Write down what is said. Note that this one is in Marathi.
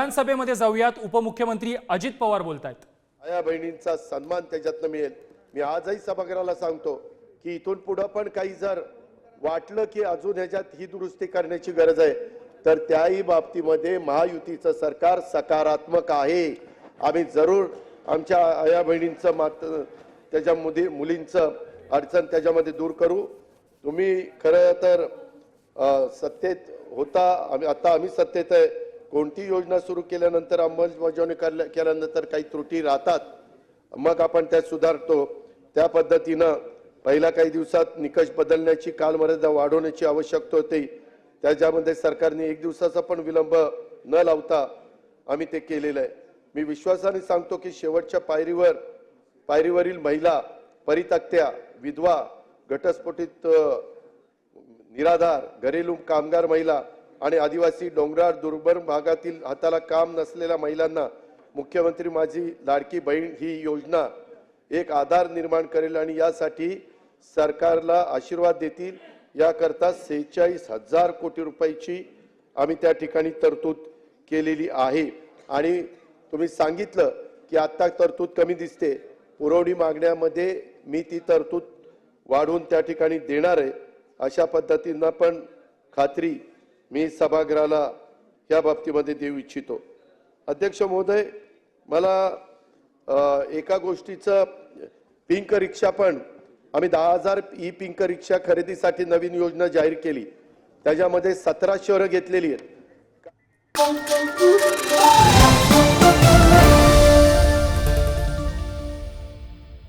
विधानसभेमध्ये जाऊयात। उपमुख्यमंत्री अजित पवार बोलतायत। आया बहिणींचा सन्मान त्याच्यातनं मिळेल। मी आजही सभागृहाला सांगतो की इथून पुढे पण काही जर वाटलं की अजून ह्याच्यात ही दुरुस्ती करण्याची गरज आहे तर त्याही बाबतीमध्ये महायुतीचं सरकार सकारात्मक आहे। आम्ही जरूर आमच्या आया बहिणींचं मात्र त्याच्यामध्ये मुलींचं अडचण त्याच्यामध्ये दूर करू। तुम्ही खरं तर सत्तेत होता, आता आम्ही सत्तेत आहे। कोणती योजना सुरू केल्यानंतर अंमलबजावणी केल्यानंतर काही त्रुटी राहतात, मग आपण त्यात सुधारतो। त्या पद्धतीनं पहिल्या काही दिवसात निकष बदलण्याची कालमर्यादा वाढवण्याची आवश्यकता होती। त्याच्यामध्ये सरकारने एक दिवसाचा पण विलंब न लावता आम्ही ते केलेलं आहे। मी विश्वासाने सांगतो की शेवटच्या पायरीवरील महिला, परित्यक्त्या, विधवा, घटस्फोटित निराधार, घरेलू कामगार महिला आणि आदिवासी, डोंगराळ, दुर्गम भागातील हाताला काम नसलेल्या महिलांना मुख्यमंत्री माझी लाडकी बहीण ही योजना एक आधार निर्माण करेल आणि यासाठी सरकारला आशीर्वाद देतील। याकरता 46,000 कोटी रुपयाची आम्ही त्या ठिकाणी तरतूद केलेली आहे। आणि तुम्ही सांगितलं की आता तरतूद कमी दिसते, पुरवणी मागण्यामध्ये मी ती तरतूद वाढवून त्या ठिकाणी देणार आहे। अशा पद्धतीनं पण खात्री मी सभागृहाला या बाबतीमध्ये देऊ इच्छितो। अध्यक्ष महोदय, मला एका गोष्टीचं पिंक रिक्षा पण आम्ही 10,000 ई पिंक रिक्षा खरेदीसाठी नवीन योजना जाहीर केली। त्याच्यामध्ये 17 शहरं घेतलेली आहेत।